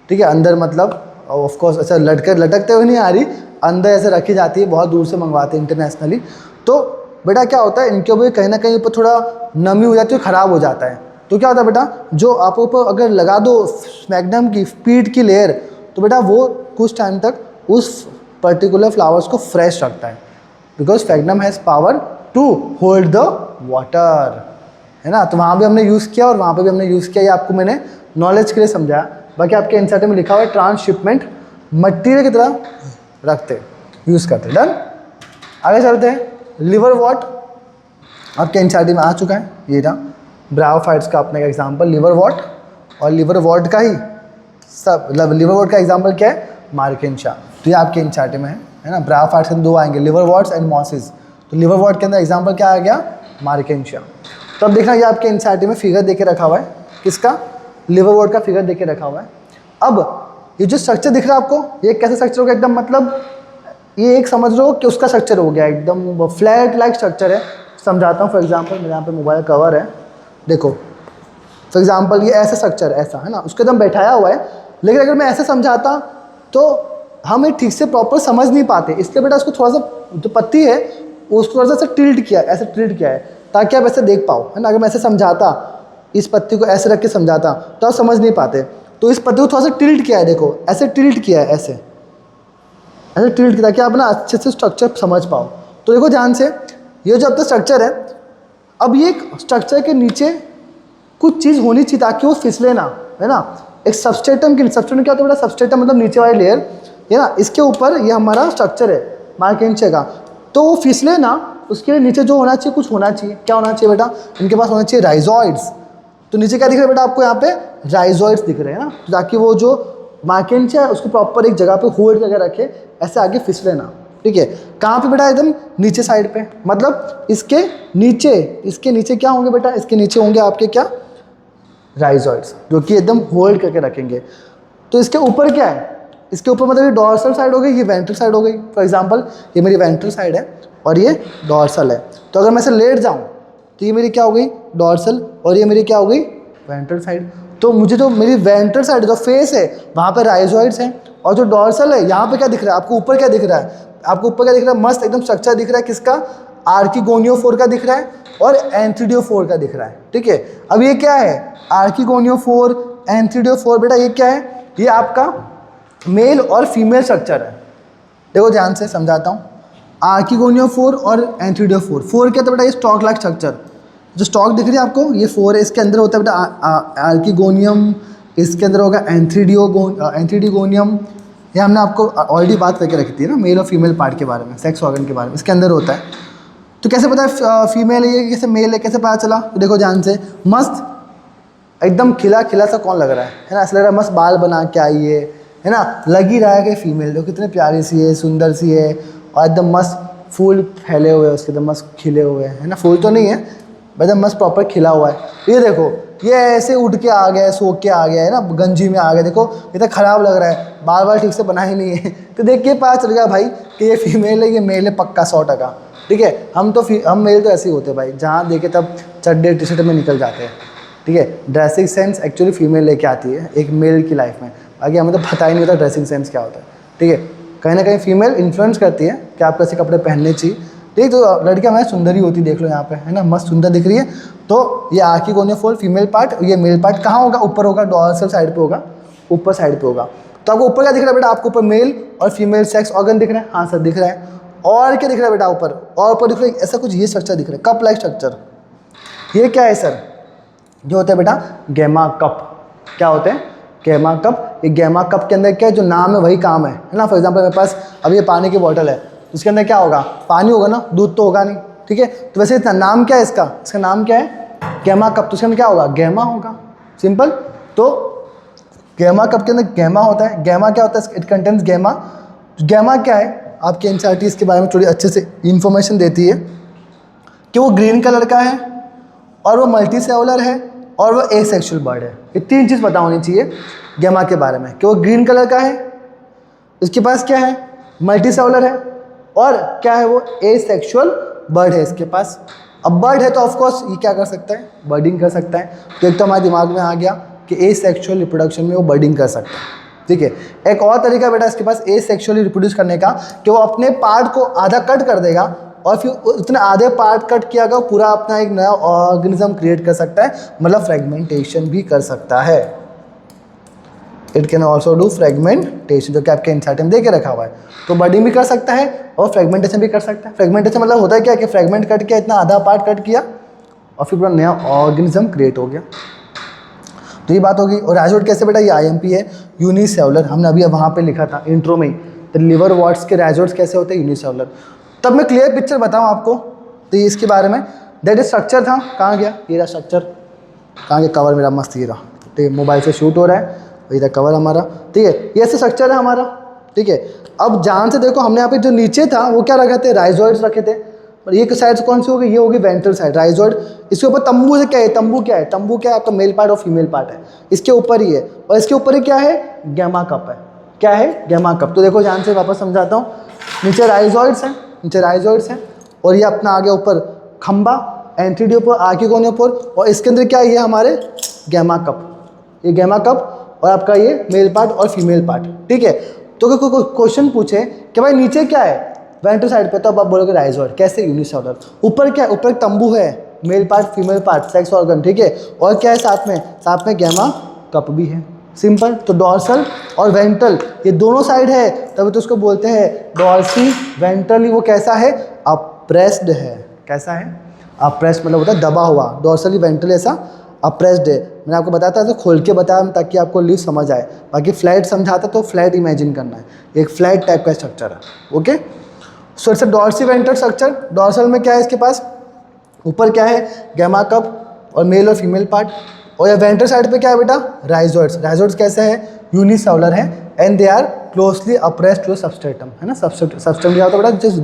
ठीक है, अंदर मतलब ऑफ कोर्स ऐसा लटकते हुए नहीं आ रही, अंदर ऐसे रखी जाती है, बहुत दूर से मंगवाते हैं इंटरनेशनली। तो बेटा क्या होता है, इनके ऊपर कहीं ना कहीं ऊपर थोड़ा नमी हो जाती है, ख़राब हो जाता है। तो क्या होता है बेटा, जो आप ऊपर अगर लगा दो स्फेग्नम की पीट की लेयर, तो बेटा वो कुछ टाइम तक उस पर्टिकुलर फ्लावर्स को फ्रेश रखता है, because sphagnum has power to hold the water, है ना। तो वहाँ भी हमने यूज़ किया और वहाँ पे भी हमने यूज़ किया, ये आपको मैंने नॉलेज के लिए समझाया। बाकी आपके NCERT में लिखा हुआ है ट्रांसशिपमेंट मटेरियल की तरह रखते, यूज़ करते। डन। आगे चलते हैं। लिवर वॉट आपके NCERT में आ चुका है, ये ना ब्रायोफाइट्स का अपने का एग्जाम्पल लिवर वॉट, और लिवर वॉट का ही सब लिवर वॉट का एग्जाम्पल क्या है? मार्केंशिया। तो ये आपके NCERT में है ना। ब्रायोफाइट्स के दो आएंगे, लिवर वॉट्स एंड मॉसिस। तो लिवर वॉट के अंदर एग्जाम्पल क्या आ गया? मार्केंशिया। तो अब देखना, ये आपके NCERT में फिगर देके रखा हुआ है, किसका? लिवर वॉट का फिगर देके रखा हुआ है। अब ये जो स्ट्रक्चर दिख रहा है आपको, ये कैसा स्ट्रक्चर हो गया? एकदम मतलब ये एक समझ लो कि उसका स्ट्रक्चर हो गया, एकदम फ्लैट लाइक स्ट्रक्चर है। समझाता हूँ। फॉर एग्जाम्पल मेरे यहाँ पे मोबाइल कवर है, देखो फॉर एग्जाम्पल ये ऐसा स्ट्रक्चर ऐसा है ना, उसके एकदम बैठाया हुआ है। लेकिन अगर मैं ऐसे समझाता तो हम ये ठीक से प्रॉपर समझ नहीं पाते, इसलिए बेटा उसको थोड़ा सा जो पत्ती है उसको थोड़ा सा टिल्ट किया, ऐसे टिल्ट किया है ताकि आप ऐसे देख पाओ, है ना। अगर मैं ऐसे समझाता, इस पत्ती को ऐसे रख के समझाता तो आप समझ नहीं पाते। तो इस पत्ती को थोड़ा सा टिल्ट किया है, देखो ऐसे टिल्ट किया है, ऐसे ऐसे टिल्ट किया ताकि आप ना अच्छे से स्ट्रक्चर समझ पाओ। तो देखो ध्यान से, ये जो अब तक स्ट्रक्चर है, अब ये स्ट्रक्चर के नीचे कुछ चीज़ होनी चाहिए ताकि वो फिसले ना, है ना। एक सबस्ट्रेटम की, सबस्ट्रेटम क्या होता है बेटा? सबस्ट्रेटम मतलब नीचे वाली लेयर, है ना। इसके ऊपर ये हमारा स्ट्रक्चर है मार्केंशिया का, तो वो फिसले ना, उसके लिए नीचे जो होना चाहिए, कुछ होना चाहिए। क्या होना चाहिए बेटा? इनके पास होना चाहिए राइजोइड्स। तो नीचे क्या दिख रहा है बेटा आपको? यहाँ पे राइजोइड्स दिख रहे हैं ना, ताकि वो जो मार्केंशिया है उसको प्रॉपर एक जगह पे होल्ड करके रखे, ऐसे आगे फिसले ना, ठीक है। कहाँ पे बेटा? एकदम नीचे साइड पे, मतलब इसके नीचे क्या होंगे बेटा? इसके नीचे होंगे आपके क्या? राइजोइड्स, जो कि एकदम होल्ड करके रखेंगे। तो इसके ऊपर क्या है? इसके ऊपर मतलब ये डॉर्सल साइड हो गई, ये वेंट्रल साइड हो गई। फॉर एग्जांपल ये मेरी वेंट्रल साइड है और ये डॉर्सल है। तो अगर मैं इसे लेट जाऊँ तो ये मेरी क्या हो गई? डॉर्सल, और ये मेरी क्या हो गई? Ventral side. तो मुझे जो मेरी वेंट्रल साइड जो फेस है वहाँ पर राइजोइड्स हैं, और जो डॉर्सल है यहाँ पे क्या दिख रहा है आपको? ऊपर क्या दिख रहा है आपको? ऊपर क्या दिख रहा है? मस्त एकदम स्ट्रक्चर दिख रहा है, किसका? आर्किगोनियोफोर का दिख रहा है और एंथ्रीडियोफोर का दिख रहा है, ठीक है। अब ये क्या है, आर्किगोनियोफोर, एंथ्रीडियोफोर, बेटा ये क्या है, ये आपका मेल और फीमेल स्ट्रक्चर है। देखो ध्यान से समझाता हूँ, आर्किगोनियोफोर और एंथ्रीडियोफोर, फोर क्या था बेटा, ये स्टॉक लाइक स्ट्रक्चर, जो स्टॉक दिख रही है आपको ये फोर है, इसके अंदर होता है बेटा आर्किगोनियम, इसके अंदर होगा एंथ्रीडियोगोनियम। ये हमने आपको ऑलरेडी बात करके रखी थी ना मेल और फीमेल पार्ट के बारे में, सेक्स ऑर्गन के बारे में, इसके अंदर होता है। तो कैसे पता है फीमेल है ये, कैसे मेल है, कैसे पता चला, तो देखो ध्यान से, मस्त एकदम खिला खिला सा कौन लग रहा है ना, ऐसा लग रहा है मस्त बाल बना के आई है ना, लग ही रहा है कि फीमेल, देखो कितने प्यारी सी है, सुंदर सी है, और एकदम मस्त फूल फैले हुए हैं उसके, एकदम मस्त खिले हुए हैं, है ना, फूल तो नहीं है, एकदम मस्त प्रॉपर खिला हुआ है। ये देखो ये ऐसे उठ के आ गया है, सो के आ गया है ना, गंजी में आ गया, देखो इतना ख़राब लग रहा है, बार बार ठीक से बना ही नहीं है। तो देख के पता चल गया भाई कि ये फीमेल है, ये मेल है पक्का 100%, ठीक है। हम मेल तो ऐसे ही होते हैं भाई, जहाँ देखे तब चड्डे टी शर्ट में निकल जाते हैं, ठीक है। ड्रेसिंग सेंस एक्चुअली फीमेल लेके आती है एक मेल की लाइफ में, आगे हमें तो पता ही नहीं होता ड्रेसिंग सेंस क्या होता है, ठीक है। कहीं ना कहीं फीमेल इन्फ्लुएंस करती है कि आपको ऐसे कपड़े पहनने चाहिए, ठीक। तो लड़कियां हमारी सुंदर ही होती, देख लो यहाँ पे, है ना, मस्त सुंदर दिख रही है। तो ये आर्किगोनियोफोर फीमेल पार्ट, ये मेल पार्ट कहाँ होगा, ऊपर होगा, डॉर्सल साइड पे होगा, ऊपर साइड पे होगा। तो आपको ऊपर क्या दिख रहा है बेटा, आपको ऊपर मेल और फीमेल सेक्स ऑर्गन दिख रहा है, हाँ सर दिख रहा है। और क्या दिख रहा है बेटा ऊपर, और ऊपर दिख रहा है ऐसा कुछ, ये स्ट्रक्चर दिख रहा है, कप लाइक स्ट्रक्चर। ये क्या है सर, जो होता है बेटा गैमा कप। क्या होते हैं, गैमा कप। ये गैमा कप के अंदर क्या है, जो नाम है वही काम है ना। फॉर एग्जांपल मेरे पास अब ये पानी की बोतल है, उसके अंदर क्या होगा, पानी होगा ना, दूध तो होगा नहीं, ठीक है। तो वैसे इतना नाम क्या है इसका, इसका नाम क्या है, गैमा कप। तो उसके अंदर क्या होगा, गैमा होगा, सिंपल। तो गैमा कप के अंदर गैमा होता है। गैमा क्या होता है, इट कंटेन्स गैमा। गैमा क्या है, आपके एनसीईआरटी इसके बारे में थोड़ी अच्छे से इंफॉर्मेशन देती है कि वो ग्रीन कलर का है और वो मल्टी सेलुलर है और वो एसेक्सुअल बर्ड है। ये तीन चीज़ पता होनी चाहिए गैमा के बारे में, कि वो ग्रीन कलर का है, इसके पास क्या है, मल्टी सेलुलर है, और क्या है, वो एसेक्सुअल बर्ड है इसके पास। अब बर्ड है तो ऑफकोर्स ये क्या कर सकता है, बर्डिंग कर सकता है। तो एक तो हमारे दिमाग में आ गया कि एसेक्सुअल रिप्रोडक्शन में वो बर्डिंग कर सकता है, ठीक है। एक और तरीका बेटा इसके पास एसेक्सुअली रिप्रोड्यूस करने का, कि वो अपने पार्ट को आधा कट कर देगा और फिर उतने आधे पार्ट कट किया गया पूरा अपना एक नया ऑर्गेनिज्म क्रिएट कर सकता है, मतलब फ्रेगमेंटेशन भी कर सकता है। It can also do fragmentation, जो कि आपके एनसीईआरटी में दे के रखा हुआ है। तो बर्डिंग भी कर सकता है और फ्रेगमेंटेशन भी कर सकता है। फ्रेगमेंटेशन मतलब होता है क्या, कि फ्रेगमेंट कट किया, इतना आधा पार्ट कट किया और फिर पूरा नया ऑर्गेनिज्म क्रिएट हो गया। तो ये बात होगी। और राइजोइड कैसे बेटा, ये आईएमपी है, यूनिसेलुलर। हमने अभी वहाँ पे लिखा था इंट्रो में ही, तो लिवर वॉट्स के राइजोइड्स कैसे होते हैं, यूनिसेलुलर। तब मैं क्लियर पिक्चर बताऊँ आपको, तो ये इसके बारे में दैट इज स्ट्रक्चर था, कहाँ गया ये रहा स्ट्रक्चर, कहाँ गया कवर मेरा, मस्त ये रहा, ठीक है। मोबाइल से शूट हो रहा है, इधर कवर हमारा, ठीक है। ये ऐसे स्ट्रक्चर है हमारा, ठीक है। अब जान से देखो, हमने यहाँ पे जो नीचे था वो क्या रखे थे, राइजोइड्स रखे थे। और ये साइड से कौन सी होगी, ये होगी वेंट्रल साइड, राइजोइड। इसके ऊपर तंबू से क्या है, तंबू क्या है, तंबू क्या है आपका, मेल पार्ट और फीमेल पार्ट है, इसके ऊपर ही है। और इसके ऊपर ही क्या है, गैमा कप है। क्या है, गैमा कप। तो देखो ध्यान से वापस समझाता हूँ, नीचे राइजोइड्स हैं, नीचे राइजोइड्स हैं, और ये अपना आगे ऊपर खंबा, एंथ्रीडियोफोर, आर्किगोनियोफोर, और इसके अंदर क्या है, ये हमारे गैमा कप, ये गैमा कप, और आपका ये मेल पार्ट और फीमेल पार्ट, ठीक है। तो कोई क्वेश्चन पूछे कि भाई नीचे क्या है, वेंट्रल साइड पे, तो अब आप बोलोगे राइजोइड। कैसे, यूनिसेलुलर। ऊपर क्या है, ऊपर एक तंबू है, male part female part sex organ, ठीक है। और क्या है साथ में, साथ में गैमा कप भी है, सिंपल। तो डॉर्सल और वेंट्रल ये दोनों साइड है, तभी तो उसको बोलते हैं डॉर्सी वेंट्रली। वो कैसा है, अप्रेस्ड है। कैसा है, अप्रेस्ड मतलब होता है दबा हुआ, डॉर्सली वेंट्रली ऐसा अप्रेस्ड है। मैंने आपको बताया था तो खोल के बताया ताकि आपको लिव समझ आए, बाकी फ्लैट समझाता तो फ्लैट इमेजिन करना है, एक फ्लैट टाइप का स्ट्रक्चर है, okay. So it's a dorsiventral structure. Dorsal में क्या है इसके पास, ऊपर क्या है, गैमा कप और मेल और फीमेल पार्ट, और ये वेंट्रल साइड पे क्या है बेटा, राइजोइड्स। राइजोइड्स कैसे है, यूनिसेलुलर है, and they are closely appressed to substratum, है ना। सबस्ट्रेटम क्या होता है बेटा, जिस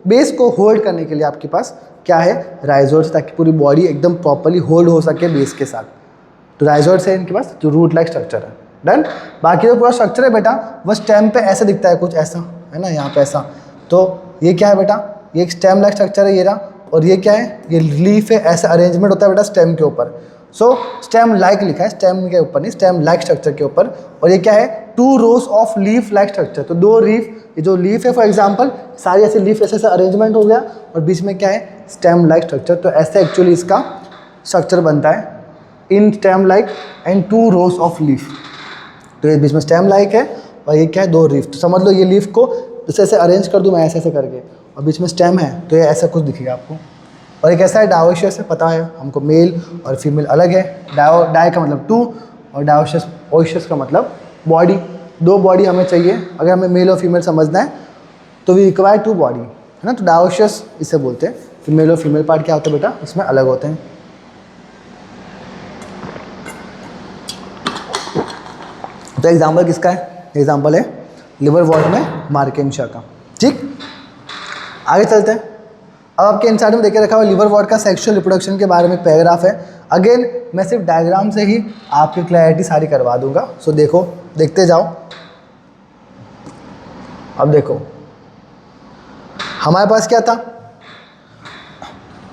बेस को होल्ड करने के लिए आपके पास क्या है, राइजोइड्स, ताकि पूरी बॉडी एकदम प्रॉपर्ली होल्ड हो सके बेस के साथ। तो राइजोइड्स है इनके पास, जो रूट लाइक स्ट्रक्चर है, डन। बाकी जो पूरा स्ट्रक्चर है बेटा, वो स्टेम पे ऐसा दिखता है, कुछ ऐसा है ना, यहाँ पे ऐसा। तो ये क्या है बेटा, ये एक स्टेम लाइक स्ट्रक्चर है, ये रहा। और ये क्या है, ये लीफ है, ऐसा अरेंजमेंट होता है बेटा स्टेम के ऊपर। सो स्टेम लाइक लिखा है, स्टेम के ऊपर नहीं, स्टेम लाइक स्ट्रक्चर के ऊपर। और ये क्या है, 2 rows of leaf like structure. तो 2 लीफ, ये जो लीफ है फॉर एग्जांपल सारी ऐसे लीफ ऐसे अरेंजमेंट हो गया और बीच में क्या है, स्टेम लाइक स्ट्रक्चर। तो ऐसे एक्चुअली इसका स्ट्रक्चर बनता है, in stem like and 2 rows of leaf. तो ये बीच में स्टेम लाइक है और ये क्या है, 2 लीफ। तो समझ लो ये लीफ को जैसे ऐसे अरेंज कर दूँ मैं ऐसे ऐसे करके, और बीच में स्टेम है, तो ये ऐसा कुछ दिखेगा आपको। और एक ऐसा है डायोशियस है, पता है हमको मेल और फीमेल अलग है। डाई का मतलब 2 और डायोशियस का मतलब बॉडी। 2 बॉडी हमें चाहिए अगर हमें मेल और फीमेल समझना है, तो वी रिक्वायर 2 बॉडी, है ना। तो डायोशियस इसे बोलते हैं। तो मेल और फीमेल पार्ट क्या होता है बेटा, इसमें अलग होते हैं। तो एग्जाम्पल किसका है, एग्जाम्पल है लिवर वॉर्ड में मार्केंशिया का। ठीक, आगे चलते हैं। अब आपके इंसाइड में देखे रखा हुआ लिवर वॉर्ड का सेक्सुअल रिप्रोडक्शन के बारे में एक पैराग्राफ है। अगेन मैं सिर्फ डायग्राम से ही आपकी क्लैरिटी सारी करवा दूंगा, सो देखो, देखते जाओ। अब देखो हमारे पास क्या था,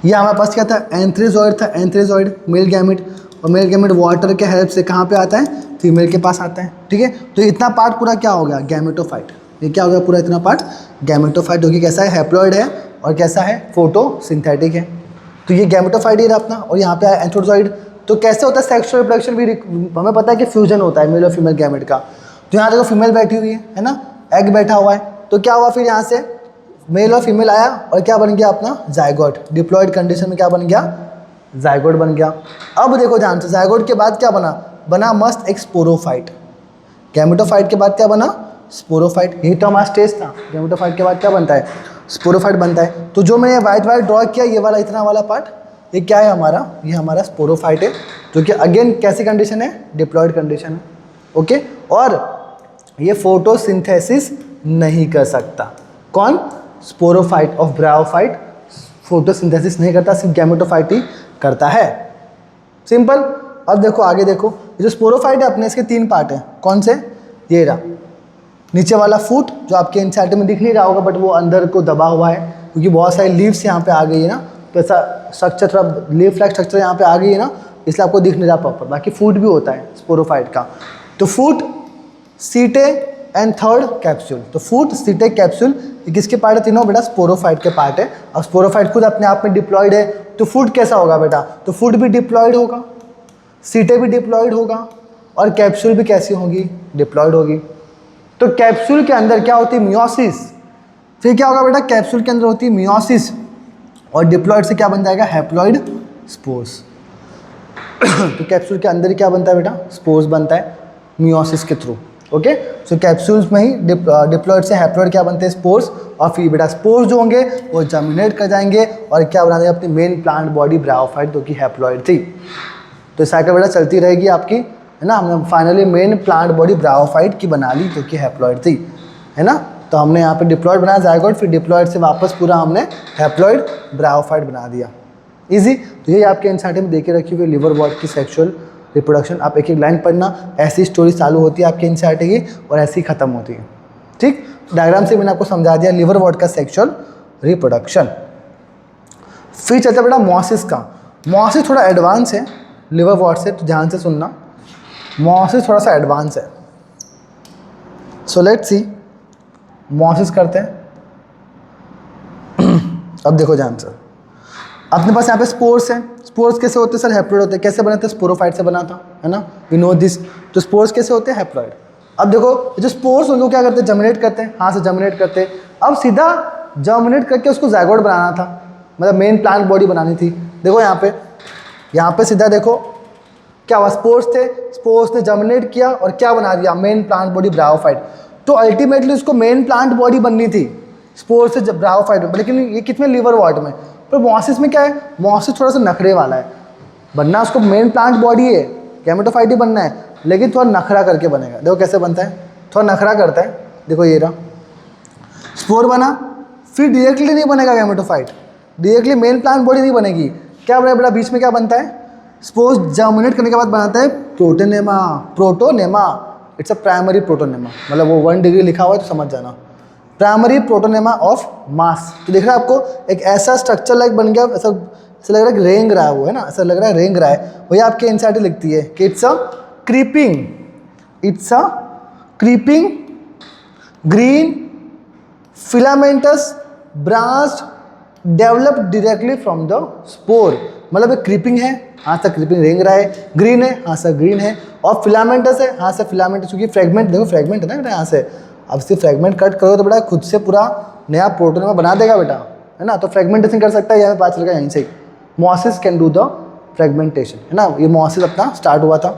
ये हमारे पास क्या था, एंथ्रेजॉइड था। एंथ्रेजॉइड मेल गैमेट, और मेल गैमेट वाटर के हेल्प से कहाँ पे आता है, फीमेल के पास आता है। ठीक है, तो इतना पार्ट पूरा क्या हो गया, गैमेटोफाइट। ये क्या हो गया पूरा इतना पार्ट, गैमेटोफाइट, जो कि कैसा है, हैप्लॉइड है और कैसा है, फोटोसिंथेटिक है। तो ये गैमेटोफाइट ही रहा अपना, और यहाँ पे है एंथ्रोजॉइड। तो कैसे होता है सेक्सुअल रिप्रोडक्शन भी, हमें पता है कि फ्यूजन होता है मेल और फीमेल गैमेट का। तो यहाँ देखो फीमेल बैठी हुई है ना, एग बैठा हुआ है। तो क्या हुआ फिर, यहाँ से मेल और फीमेल आया और क्या बन गया अपना, जायगोट। डिप्लॉयड कंडीशन में क्या बन गया, जायगोट बन गया। अब देखो ध्यान से, जायगोट के बाद क्या बना मस्त एक स्पोरोफाइट। गैमेटोफाइट के बाद क्या बना, स्पोरोफाइट। यही तो हमारा स्टेज था। गैमेटोफाइट के बाद क्या बनता है, स्पोरोफाइट बनता है। तो जो मैंने वाइट ड्रॉ किया, ये वाला इतना वाला पार्ट, ये क्या है हमारा, ये हमारा स्पोरोफाइट है, जो कि अगेन कैसी कंडीशन है, डिप्लॉयड कंडीशन है। ओके, और ये फोटोसिंथेसिस नहीं कर सकता। कौन, स्पोरोफाइट ऑफ ब्रायोफाइट फोटोसिंथेसिस नहीं करता, सिर्फ गैमेटोफाइट ही करता है। सिंपल। अब देखो आगे देखो, ये जो स्पोरोफाइट है अपने, इसके 3 पार्ट हैं। कौन से, ये रहा नीचे वाला फूट, जो आपके इंसाइड में दिख नहीं रहा होगा बट वो अंदर को दबा हुआ है, क्योंकि बहुत सारी लीव्स यहाँ पे आ गई है ना, तो ऐसा स्ट्रक्चर थोड़ा लीफ लाइक स्ट्रक्चर यहाँ पे आ गई है ना, इसलिए आपको दिख नहीं रहा प्रॉपर। बाकी फूट भी होता है स्पोरोफाइट का। तो फूट, सीटे एंड थर्ड कैप्सूल। तो फूट, सीटे, कैप्सूल, ये किसके पार्ट है, तीनों बेटा स्पोरोफाइट के पार्ट है। अब स्पोरोफाइट खुद अपने आप में डिप्लॉयड है, तो फूट कैसा होगा बेटा, तो फूट भी डिप्लॉयड होगा, सीटे भी डिप्लॉयड होगा, और कैप्सूल भी कैसी होगी, डिप्लॉयड होगी। तो कैप्सूल के अंदर क्या होती है, मियोसिस। फिर क्या होगा बेटा, कैप्सूल के अंदर होती है मियोसिस, और डिप्लॉयड से क्या बन जाएगा, हैप्लॉयड स्पोर्स। तो कैप्सूल के अंदर ही क्या बनता है बेटा, स्पोर्स बनता है मियोसिस के थ्रू। ओके, सो कैप्सूल्स में ही डिप्लॉयड से हैप्लॉयड क्या बनते हैं, स्पोर्स। और फिर बेटा स्पोर्स जो होंगे वो जर्मिनेट कर जाएंगे और क्या बना देंगे अपनी मेन प्लांट बॉडी ब्रायोफाइट, जो कि हैप्लॉयड थी। तो साइकिल बेटा चलती रहेगी आपकी, है ना। हमने finally main plant body bryophyte की बना ली, जो कि हैप्लॉयड थी, है ना। तो हमने यहाँ पे डिप्लॉयड बनाया जायगोट, फिर डिप्लॉयड से वापस पूरा हमने हैप्लॉयड ब्रायोफाइट बना दिया। इजी। तो ये आपके एनसीईआरटी में देके रखी हुई लिवर वॉर्ड की सेक्सुअल रिप्रोडक्शन। आप एक एक लाइन पढ़ना, ऐसी स्टोरी चालू होती है आपके एनसीईआरटी की और ऐसी ही खत्म होती है। ठीक, डायग्राम से मैंने आपको समझा दिया लिवर वॉर्ड का सेक्सुअल रिप्रोडक्शन। फिर चलते बेटा मॉसिस का। मॉसिस थोड़ा एडवांस है लिवर वॉर्ड से, तो ध्यान से सुनना। मॉसिस थोड़ा सा एडवांस है। सो लेट्स सी, मॉसिस करते हैं। अब देखो ध्यान से, अपने पास यहाँ पे स्पोर्स है। स्पोर्स कैसे होते हैं सर, हैप्लॉयड होते हैं। कैसे बने थे, स्पोरोफाइट से बना था, है ना, वी नो दिस। तो स्पोर्स कैसे होते हैं, हैप्लॉयड। अब देखो जो स्पोर्स होंगे वो क्या करते हैं, जर्मिनेट करते हैं, हाथ से जर्मिनेट करते हैं। अब सीधा जर्मिनेट करके उसको जायगोट बनाना था, मतलब मेन प्लांट बॉडी बनानी थी। देखो यहाँ पे सीधा देखो क्या हुआ, स्पोर्स थे, स्पोर्स ने जर्मिनेट किया और क्या बना दिया, मेन प्लांट बॉडी ब्रायोफाइट। तो अल्टीमेटली उसको मेन प्लांट बॉडी बननी थी स्पोर्स से ब्रायोफाइट में, लेकिन ये कितने लिवर वॉर्ड में। पर मॉसिस में क्या है, मॉसिस थोड़ा सा नखरे वाला है, बनना उसको मेन प्लांट बॉडी है, गैमेटोफाइट ही बनना है, लेकिन थोड़ा नखरा करके बनेगा। देखो कैसे बनता है, थोड़ा नखरा करता है। देखो ये रहा स्पोर बना, फिर डायरेक्टली नहीं बनेगा gametophyte, directly main plant body नहीं बनेगी। क्या बनेगा बेटा, बीच में क्या बनता है, स्पोर जर्मिनेट करने के बाद बनाता है protonema. Protonema it's a primary protonema, मतलब वो 1 डिग्री लिखा हुआ है तो समझ जाना, प्राइमरी प्रोटोनेमा ऑफ मास। तो देख रहे हैं आपको एक ऐसा स्ट्रक्चर लाइक बन गया, ऐसा ऐसा लग रहा है कि रेंग रहा है वो, है ना, ऐसा लग रहा है रेंग रहा है, वही आपके एनसीईआरटी लिखती है कि it's a creeping green filamentous branch develop directly from the spore. मतलब एक क्रीपिंग है, हाँ सर क्रीपिंग रेंग रहा है, ग्रीन है, हाँ सर ग्रीन है, और फिलामेंटस है, हाँ सर फिलामेंटस, क्योंकि फ्रेगमेंट देखो फ्रेगमेंट है ना बेटा, यहाँ से अब सिर्फ फ्रेगमेंट कट करो तो बेटा खुद से पूरा नया प्रोटोनेमा बना देगा बेटा, है ना। तो फ्रेगमेंटेशन कर सकता है, यहाँ पे पता चलेगा यहीं से ही मोसिस कैन डू द फ्रेगमेंटेशन, है ना। ये मोसिस अपना स्टार्ट हुआ था,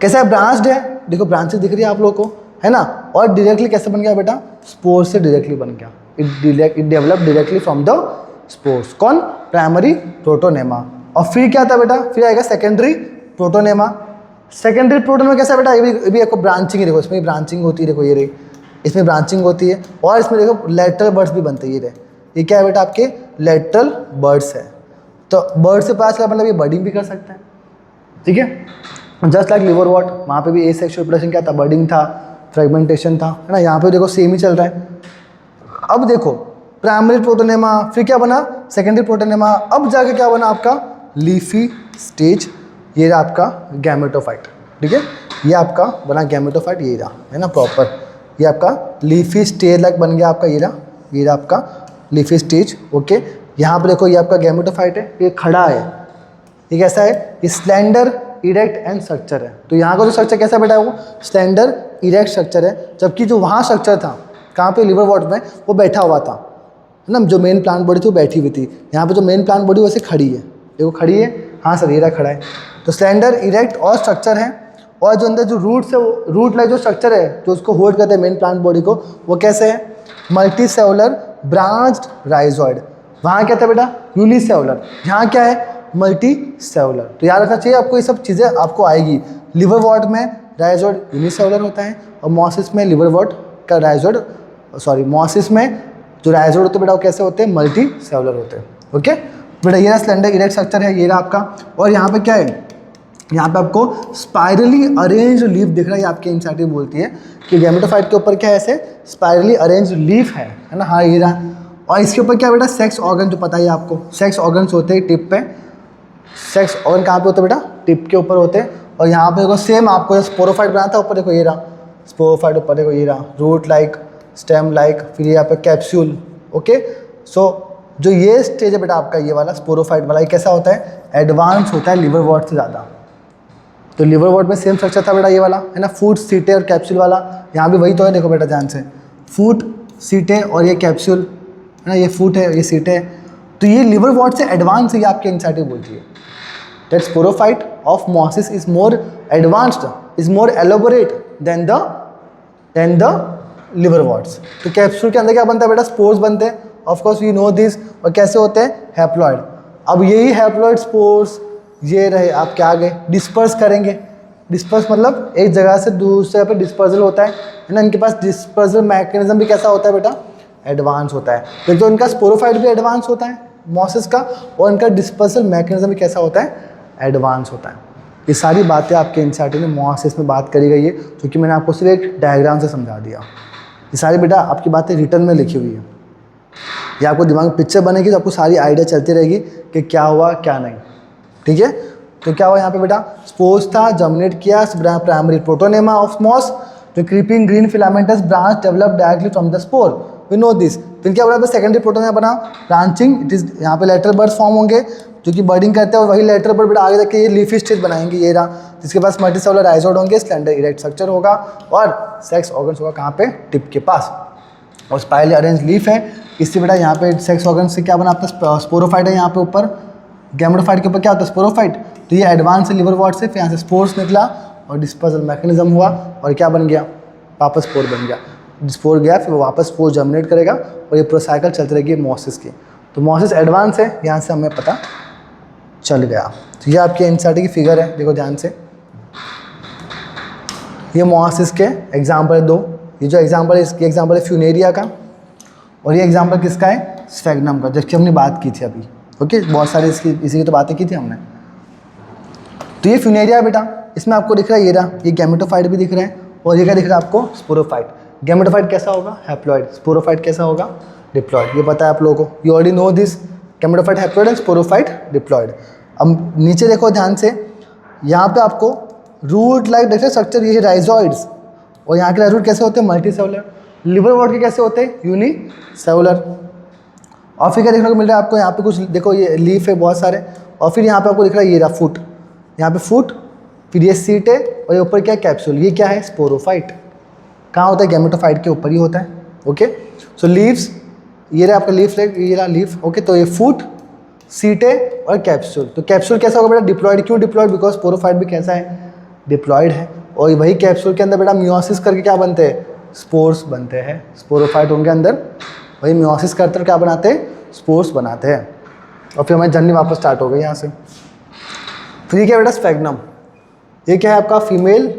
कैसा है, ब्रांच्ड है, देखो ब्रांचेस दिख रही है आप लोगों को, है ना। और डायरेक्टली कैसे बन गया बेटा, स्पोर से डायरेक्टली बन गया, it develop directly from the spores. कौन, प्राइमरी प्रोटोनेमा। और फिर क्या था बेटा, फिर आएगा सेकेंडरी प्रोटोनेमा। सेकेंडरी प्रोटोनेमा कैसा बेटा, ये भी आपको ब्रांचिंग है, देखो इसमें ब्रांचिंग होती है, देखो ये रही, इसमें ब्रांचिंग होती है, और इसमें देखो लेटरल बर्ड्स भी बनते हैं, ये रहे, ये क्या है बेटा, आपके लेटरल बर्ड्स है। तो बर्ड से पास मतलब ये बर्डिंग भी कर सकते हैं, ठीक है। जस्ट लाइक लिवर वॉट, वहाँ पे भी एसेक्सुअल रिप्रोडक्शन क्या था, बर्डिंग था, फ्रेगमेंटेशन था, है ना। यहाँ पे देखो सेम ही चल रहा है। अब देखो प्राइमरी प्रोटोनेमा, फिर क्या बना, सेकेंडरी प्रोटोनेमा, अब जाके क्या बना आपका लीफी स्टेज, ये रहा आपका गैमेटोफाइट, ठीक है, ये आपका बना गैमेटोफाइट, ये रहा, है ना प्रॉपर, ये आपका लीफी स्टेज लाइक बन गया आपका, ये रहा आपका लीफी स्टेज, ओके। यहाँ पर देखो ये आपका गैमेटोफाइट है, ये खड़ा है, ये कैसा है, ये स्लेंडर इरेक्ट एंड स्ट्रक्चर है। तो यहाँ का जो स्ट्रक्चर कैसा बेटा है, वो स्लेंडर इरेक्ट स्ट्रक्चर है, जबकि जो वहाँ स्ट्रक्चर था कहाँ पे, लिवर वॉट में, वो बैठा हुआ था, है ना। जो मेन प्लांट बॉडी थी वो बैठी हुई थी, यहाँ पे जो मेन प्लांट बॉडी वैसे खड़ी है, देखो खड़ी है, हाँ सर ये रहा खड़ा है। तो स्लेंडर इरेक्ट और स्ट्रक्चर है, और जो अंदर जो रूट्स है, वो रूट लाइक जो स्ट्रक्चर है जो उसको होल्ड करते हैं मेन प्लांट बॉडी को, वो कैसे है, मल्टी सेलुलर ब्रांच्ड राइजोइड। वहाँ क्या था बेटा, यूनिसेलुलर, यहाँ क्या है, मल्टी सेलुलर। तो याद रखना चाहिए आपको, ये सब चीज़ें आपको आएगी। लिवर वॉट में राइजोइड यूनिसेलुलर होता है, और मोसिस में लिवर वॉट का राइजोइड, सॉरी मोसिस में जो राइजोइड होते हैं बेटा वो कैसे होते हैं, मल्टी सेलुलर होते हैं, ओके बेटा। ये स्लेंडर इरेक्ट स्ट्रक्चर है, ये रहा आपका। और यहाँ पे क्या है, यहाँ पे आपको स्पाइरली अरेंज लीफ दिख रहा है, आपके एनसीईआरटी बोलती है कि गैमेटोफाइट के ऊपर क्या है, ऐसे स्पाइरली अरेंज लीफ है ना, हाँ ये रहा। और इसके ऊपर क्या बेटा, सेक्स ऑर्गन, जो पता है आपको, सेक्स ऑर्गन्स होते हैं टिप पे, सेक्स ऑर्गन कहाँ पे होते हैं बेटा, टिप के ऊपर होते हैं। और यहाँ पे देखो सेम आपको स्पोरोफाइट बना था, ऊपर देखो ये रहा स्पोरोफाइट, ऊपर देखो ये रहा रूट लाइक, स्टेम लाइक, फिर यहाँ पे कैप्सूल, ओके। सो जो ये स्टेज है बेटा आपका, ये वाला स्पोरोफाइट वाला, ये कैसा होता है, एडवांस होता है लिवर वॉट से ज़्यादा। तो लिवर वॉट में सेम स्ट्रक्चर था बेटा ये वाला, है ना, फूट सीटे और कैप्सूल वाला, यहाँ भी वही तो है, देखो बेटा ध्यान से, फूट सीटे और ये कैप्सूल, है ना, ये फूट है, ये सीटे है। तो ये लिवर वॉट से एडवांस है, ये आपके एनसीईआरटी बोलती है that sporophyte of mosses is more advanced, is more elaborate than the liverworts. तो कैप्सूल के अंदर क्या बनता है बेटा, स्पोर्स बनते हैं, of course you know this. और कैसे होते हैं, हैप्लॉइड। अब यही हैप्लॉइड स्पोर्स ये रहे आप क्या आगे डिस्पर्स करेंगे, डिस्पर्स मतलब एक जगह से दूसरे जगह पे डिस्पर्सल होता है ना। इनके पास डिस्पर्सल मैकेनिज्म भी कैसा होता है बेटा, एडवांस होता है। तो एक तो इनका स्पोरोफाइट भी एडवांस होता है मोसिस का, और इनका डिस्पर्सल मैकेनिज्म भी कैसा होता है, एडवांस होता है। ये सारी बातें आपके एनसीईआरटी में मोसिस में बात करी गई है, क्योंकि मैंने आपको सिर्फ एक डायग्राम से समझा दिया। ये सारी बेटा आपकी बातें रिटर्न में लिखी हुई है, ये आपको दिमाग में पिक्चर बनेगी तो आपको सारी आइडिया चलती रहेगी कि क्या हुआ क्या नहीं, ठीक है। तो क्या हुआ यहाँ पे बेटा, स्पोर्स था, जर्मिनेट किया, प्राइमरी प्रोटोनेमा ऑफ मॉस, जो creeping green filamentous branch develop directly from the spore, we know this. फिर क्या बोला, सेकेंडरी प्रोटोनेमा बना, ब्रांचिंग, इट इज यहाँ पे लेटरल बर्ड्स फॉर्म होंगे जो कि बर्डिंग करते हैं, और वही लेटरल बर्ड बेटा आगे जाके ये लीफी स्टेज बनाएंगे, ये रहा, जिसके पास मल्टीसेलुलर राइजोइड होंगे, स्लेंडर इरेक्ट स्ट्रक्चर होगा, और सेक्स ऑर्गन्स होगा कहाँ पे, टिप के पास, और स्पाइरली अरेंज लीफ है। इससे बेटा यहाँ पे सेक्स ऑर्गन से क्या बना आपका, स्पोरोफाइट है यहाँ पे ऊपर, गैमेटोफाइट के ऊपर क्या होता है, स्पोरोफाइट। तो ये एडवांस लिवर वॉट से, फिर यहाँ से स्पोर्स निकला और डिस्पर्सल मैकेनिज्म हुआ, और क्या बन गया, वापस स्पोर बन गया। स्पोर गया फिर वो वापस स्पोर जर्मिनेट करेगा, और ये पूरा साइकिल चलती रहेगी मोसिस की। तो मोसिस एडवांस है, यहाँ से हमें पता चल गया। तो ये आपके एनसीईआरटी की फिगर है, देखो ध्यान से, ये मोसिस के एग्जाम्पल है दो। ये जो एग्जाम्पल है, इसकी एग्जाम्पल है फ्यूनेरिया का, और ये एग्जाम्पल किसका है, स्फेग्नम का, जिसकी हमने बात की थी अभी, ओके। बहुत सारी इसी की तो बातें की थी हमने। तो ये फ्यूनेरिया है बेटा, इसमें आपको दिख रहा है ये रहा, ये गैमेटोफाइट भी दिख रहे हैं, और ये क्या दिख रहा है आपको, स्पोरोफाइट। गैमेटोफाइट कैसा होगा, हैप्लॉइड, स्पोरोफाइट कैसा होगा, डिप्लॉइड। ये पता है आप लोगों को, you already know this gametophyte haploid and sporophyte diploid. अब नीचे देखो ध्यान से, यहाँ पे आपको रूट लाइक देखते स्ट्रक्चर, ये राइजोइड्स, और यहाँ के रूट कैसे होते हैं मल्टी सेलुलर, लिवरवर्ट के कैसे होते हैं यूनिसेलुलर। और फिर क्या देखने को मिल रहा है आपको, यहाँ पे कुछ देखो ये लीफ है बहुत सारे, और फिर यहाँ पे आपको दिख रहा है ये रहा फुट, यहाँ पे फुट, फिर ये सीट है, और ये ऊपर क्या है कैप्सूल, ये क्या है स्पोरोफाइट। कहाँ होता है गैमेटोफाइट के ऊपर ही होता है। ओके, सो लीव्स, ये रहा आपका लीफ, ये रहा लीफ। ओके, तो ये फुट, सीटे और कैप्सूल। तो कैप्सूल कैसा होगा बेटा डिप्लॉइड, क्यों डिप्लॉइड, बिकॉज स्पोरोफाइट भी कैसा है डिप्लॉइड है। और वही कैप्सूल के अंदर बेटा मियोसिस करके क्या बनते हैं स्पोर्स बनते हैं, स्पोरोफाइट उनके अंदर वही मियोसिस करते क्या बनाते हैं स्पोर्स बनाते हैं। और फिर हमारी जर्नी वापस स्टार्ट हो गई यहाँ से। फिर ये क्या बेटा स्फेग्नम, ये क्या है आपका फीमेल,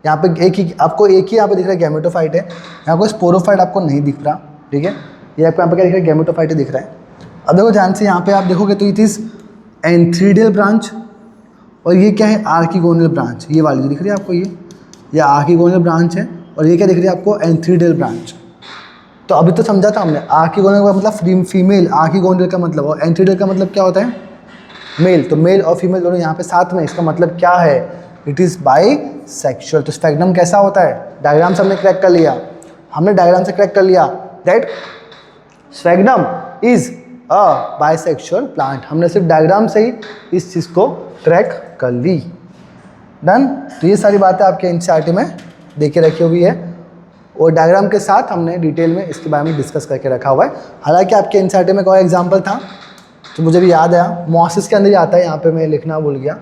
यहाँ पे एक ही आपको यहाँ पे दिख रहा है गैमेटोफाइट है, यहाँ कोई स्पोरोफाइट आपको नहीं दिख रहा, ठीक है। ये आपको यहाँ पे क्या दिख रहा है गैमेटोफाइट दिख रहा है। अब देखो ध्यान से, यहाँ पे आप देखोगे तो इट इज़ एंथ्रीडियल ब्रांच, और ये क्या है आर्किगोनियल ब्रांच, ये वाली जो दिख रही है आपको ये आर्किगोनियल ब्रांच है, और ये क्या दिख रही है आपको एंथ्रीडियल ब्रांच। तो अभी तो समझा था हमने, आर्किगोनियल का मतलब फीमेल, आर्किगोनियल का मतलब, और एंथ्रीडियल का मतलब क्या होता है मेल। तो मेल और फीमेल दोनों यहाँ पे साथ में, इसका मतलब क्या है इट इज़ बाई सेक्शुअल। तो स्फेग्नम कैसा होता है, डायग्राम से हमने क्रैक कर लिया, that स्फेग्नम is a bisexual plant. हमने सिर्फ डायग्राम से ही इस चीज़ को क्रैक कर ली। डन। तो ये सारी बातें आपके एनसीईआरटी में देखे रखी हुई है, और डायग्राम के साथ हमने डिटेल में इसके बारे में डिस्कस करके रखा हुआ है। हालांकि आपके एनसीईआरटी में कोई एग्जाम्पल था तो मुझे भी याद आया, मॉसिस के अंदर ही आता है, यहाँ पे मैं लिखना भूल गया,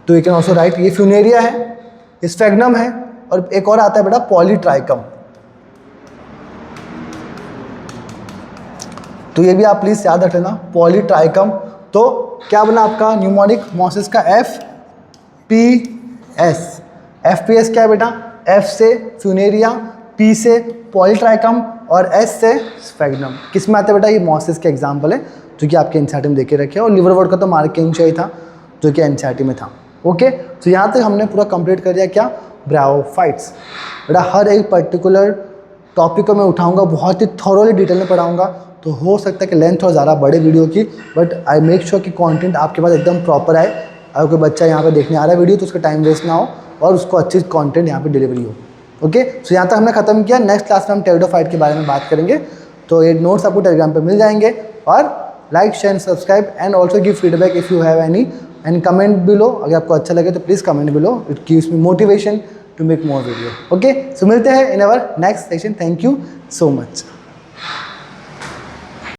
तो यू कैन ऑल्सो राइट। ये फ्यूनेरिया है, स्फेग्नम है, और एक और आता है बेटा पॉलीट्राइकम। तो ये भी आप प्लीज़ याद रख लेना पॉलीट्राइकम। तो क्या बना आपका न्यूमोनिक मॉसिस का FPS। FPS क्या है बेटा, F से फ्यूनेरिया, P से पॉलीट्राइकम और S से स्फेग्नम। किस में आता है बेटा, ये मॉसिस के एग्जाम्पल है जो कि आपके एनसीईआरटी में देखे रखे हैं, और लिवरवर्ट का तो मार्किंग था जो कि एनसीईआरटी में था। ओके, तो यहाँ तक हमने पूरा कंप्लीट कर दिया क्या ब्रायोफाइट्स। बेटा हर एक पर्टिकुलर टॉपिक को मैं उठाऊंगा, बहुत ही थॉरोली डिटेल में पढ़ाऊंगा, तो हो सकता है कि लेंथ और ज़्यादा बड़े वीडियो की, बट आई मेक श्योर कि कंटेंट आपके पास एकदम प्रॉपर आए। अगर कोई बच्चा यहाँ पे देखने आ रहा है वीडियो तो उसका टाइम वेस्ट ना हो और उसको अच्छी कंटेंट यहाँ पे डिलीवरी हो। ओके, सो यहाँ तक हमने खत्म किया। नेक्स्ट क्लास में हम टेरिडोफाइट के बारे में बात करेंगे, तो ये नोट्स आपको टेलीग्राम पर मिल जाएंगे। और like share subscribe and also give feedback if you have any, and comment below. अगर आपको अच्छा लगे तो please comment below, it gives me motivation to make more video. Okay, so मिलते हैं in our next session. Thank you so much.